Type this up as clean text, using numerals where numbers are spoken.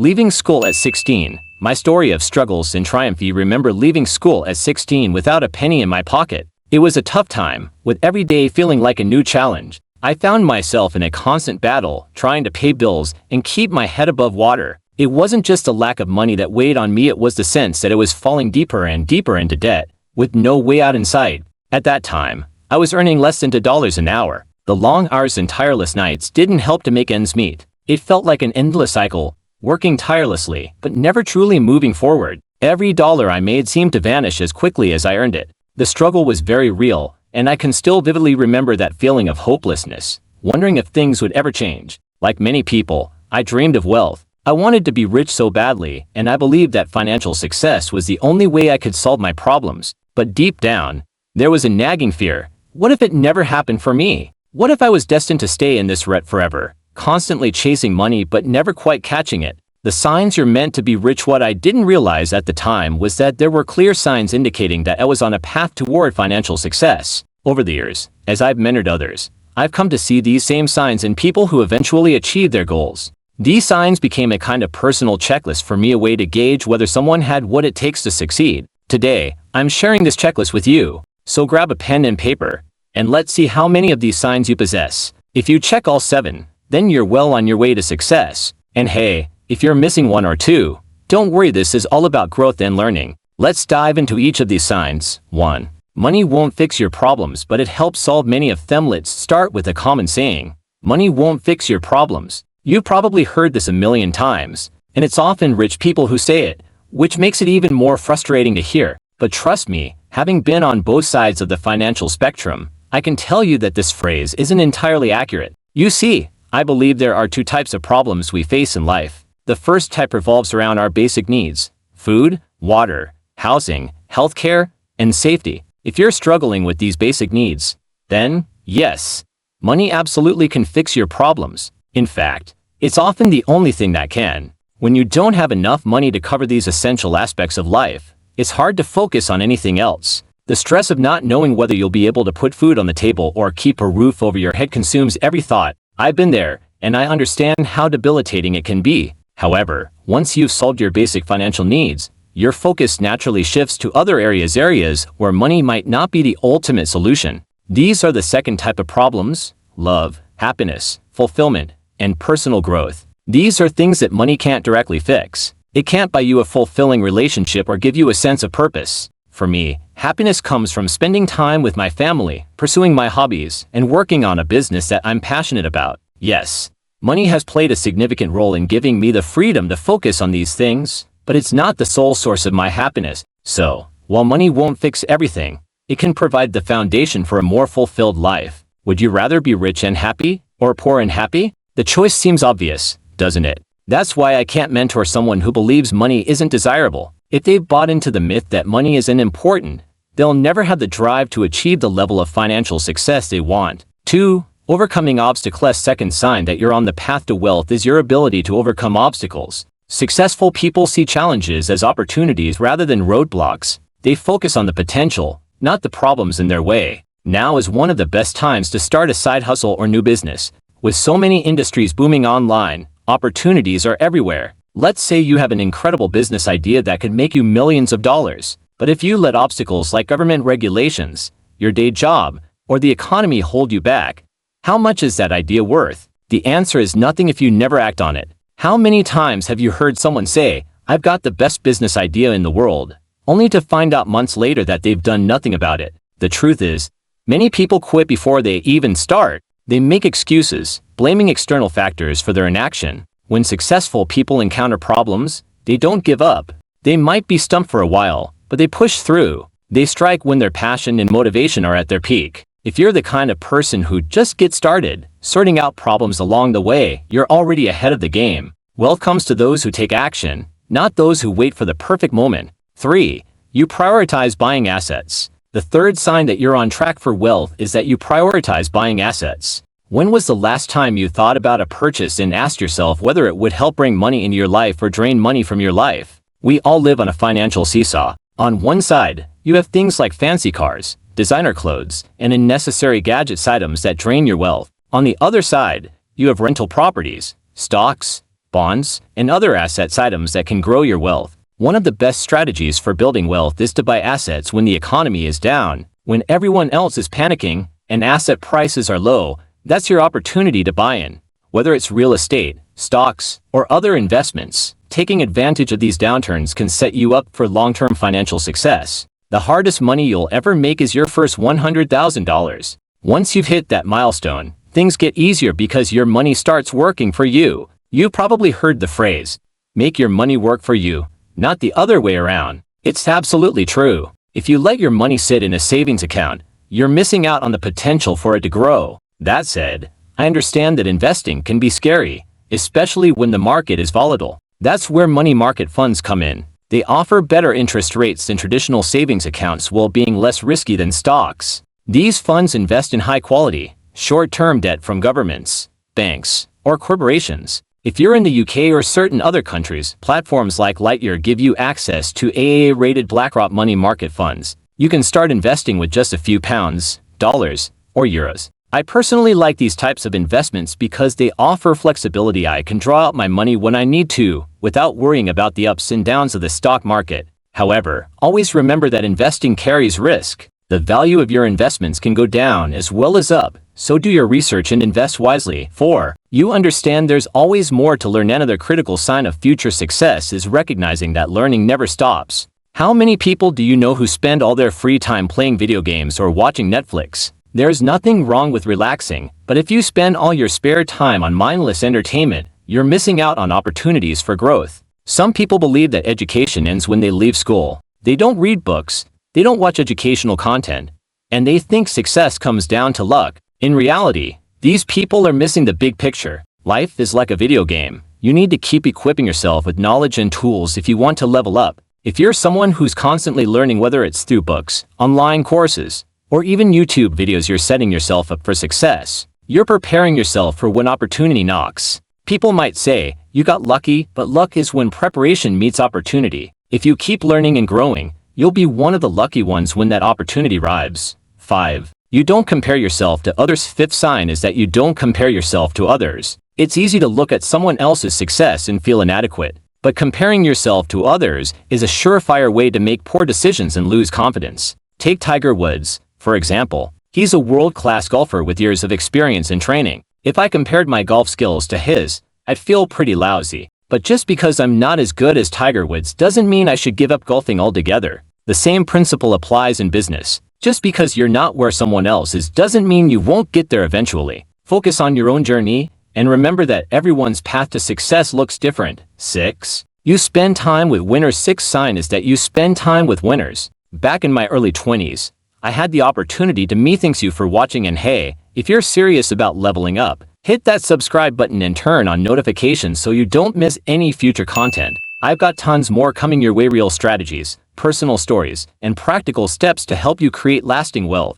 Leaving school at 16. My story of struggles and triumph. You remember leaving school at 16 without a penny in my pocket. It was a tough time, with every day feeling like a new challenge. I found myself in a constant battle, trying to pay bills and keep my head above water. It wasn't just a lack of money that weighed on me, it was the sense that I was falling deeper and deeper into debt, with no way out in sight. At that time, I was earning less than $2 an hour. The long hours and tireless nights didn't help to make ends meet. It felt like an endless cycle, working tirelessly, but never truly moving forward. Every dollar I made seemed to vanish as quickly as I earned it. The struggle was very real, and I can still vividly remember that feeling of hopelessness, wondering if things would ever change. Like many people, I dreamed of wealth. I wanted to be rich so badly, and I believed that financial success was the only way I could solve my problems. But deep down, there was a nagging fear. What if it never happened for me? What if I was destined to stay in this rut forever, constantly chasing money but never quite catching it? The signs you're meant to be rich. What I didn't realize at the time was that there were clear signs indicating that I was on a path toward financial success. Over the years, as I've mentored others, I've come to see these same signs in people who eventually achieved their goals. These signs became a kind of personal checklist for me, a way to gauge whether someone had what it takes to succeed. Today, I'm sharing this checklist with you, so grab a pen and paper, and let's see how many of these signs you possess. If you check all 7, then you're well on your way to success. And hey, if you're missing 1 or 2, don't worry, this is all about growth and learning. Let's dive into each of these signs. 1. Money won't fix your problems, but it helps solve many of them. Let's start with a common saying. Money won't fix your problems. You've probably heard this a million times, and it's often rich people who say it, which makes it even more frustrating to hear. But trust me, having been on both sides of the financial spectrum, I can tell you that this phrase isn't entirely accurate. You see, I believe there are 2 types of problems we face in life. The first type revolves around our basic needs: food, water, housing, healthcare, and safety. If you're struggling with these basic needs, then, yes, money absolutely can fix your problems. In fact, it's often the only thing that can. When you don't have enough money to cover these essential aspects of life, it's hard to focus on anything else. The stress of not knowing whether you'll be able to put food on the table or keep a roof over your head consumes every thought. I've been there, and I understand how debilitating it can be. However, once you've solved your basic financial needs, your focus naturally shifts to other areas where money might not be the ultimate solution. These are the second type of problems: love, happiness, fulfillment, and personal growth. These are things that money can't directly fix. It can't buy you a fulfilling relationship or give you a sense of purpose. For me, happiness comes from spending time with my family, pursuing my hobbies, and working on a business that I'm passionate about. Yes, money has played a significant role in giving me the freedom to focus on these things, but it's not the sole source of my happiness. So, while money won't fix everything, it can provide the foundation for a more fulfilled life. Would you rather be rich and happy, or poor and happy? The choice seems obvious, doesn't it? That's why I can't mentor someone who believes money isn't desirable. If they've bought into the myth that money isn't important, they'll never have the drive to achieve the level of financial success they want. 2. Overcoming obstacles. Second sign that you're on the path to wealth is your ability to overcome obstacles. Successful people see challenges as opportunities rather than roadblocks. They focus on the potential, not the problems in their way. Now is one of the best times to start a side hustle or new business. With so many industries booming online, opportunities are everywhere. Let's say you have an incredible business idea that could make you millions of dollars. But if you let obstacles like government regulations, your day job, or the economy hold you back, how much is that idea worth? The answer is nothing if you never act on it. How many times have you heard someone say, "I've got the best business idea in the world," only to find out months later that they've done nothing about it? The truth is, many people quit before they even start. They make excuses, blaming external factors for their inaction. When successful people encounter problems, they don't give up. They might be stumped for a while, but they push through. They strike when their passion and motivation are at their peak. If you're the kind of person who just gets started, sorting out problems along the way, you're already ahead of the game. Wealth comes to those who take action, not those who wait for the perfect moment. 3. You prioritize buying assets. The third sign that you're on track for wealth is that you prioritize buying assets. When was the last time you thought about a purchase and asked yourself whether it would help bring money into your life or drain money from your life? We all live on a financial seesaw. On one side, you have things like fancy cars, designer clothes, and unnecessary gadgets, items that drain your wealth. On the other side, you have rental properties, stocks, bonds, and other assets items that can grow your wealth. One of the best strategies for building wealth is to buy assets when the economy is down, when everyone else is panicking and asset prices are low. That's your opportunity to buy in. Whether it's real estate, stocks, or other investments, taking advantage of these downturns can set you up for long-term financial success. The hardest money you'll ever make is your first $100,000. Once you've hit that milestone, things get easier because your money starts working for you. You probably heard the phrase, make your money work for you, not the other way around. It's absolutely true. If you let your money sit in a savings account, you're missing out on the potential for it to grow. That said, I understand that investing can be scary, especially when the market is volatile. That's where money market funds come in. They offer better interest rates than traditional savings accounts while being less risky than stocks. These funds invest in high-quality, short-term debt from governments, banks, or corporations. If you're in the UK or certain other countries, platforms like Lightyear give you access to AAA-rated BlackRock money market funds. You can start investing with just a few pounds, dollars, or euros. I personally like these types of investments because they offer flexibility. I can draw out my money when I need to, without worrying about the ups and downs of the stock market. However, always remember that investing carries risk. The value of your investments can go down as well as up, so do your research and invest wisely. 4. You understand there's always more to learn. Another critical sign of future success is recognizing that learning never stops. How many people do you know who spend all their free time playing video games or watching Netflix? There's nothing wrong with relaxing, but if you spend all your spare time on mindless entertainment, you're missing out on opportunities for growth. Some people believe that education ends when they leave school. They don't read books, they don't watch educational content, and they think success comes down to luck. In reality, these people are missing the big picture. Life is like a video game. You need to keep equipping yourself with knowledge and tools if you want to level up. If you're someone who's constantly learning, whether it's through books, online courses, or even YouTube videos, you're setting yourself up for success. You're preparing yourself for when opportunity knocks. People might say, you got lucky, but luck is when preparation meets opportunity. If you keep learning and growing, you'll be one of the lucky ones when that opportunity arrives. 5. You don't compare yourself to others. Fifth sign is that you don't compare yourself to others. It's easy to look at someone else's success and feel inadequate, but comparing yourself to others is a surefire way to make poor decisions and lose confidence. Take Tiger Woods, for example. He's a world-class golfer with years of experience and training. If I compared my golf skills to his, I'd feel pretty lousy. But just because I'm not as good as Tiger Woods doesn't mean I should give up golfing altogether. The same principle applies in business. Just because you're not where someone else is doesn't mean you won't get there eventually. Focus on your own journey, and remember that everyone's path to success looks different. 6. You spend time with winners. Sixth sign is that you spend time with winners. Back in my early 20s, I had the opportunity to meet. Thanks you for watching, and hey, if you're serious about leveling up, hit that subscribe button and turn on notifications so you don't miss any future content. I've got tons more coming your way. Real strategies, personal stories, and practical steps to help you create lasting wealth.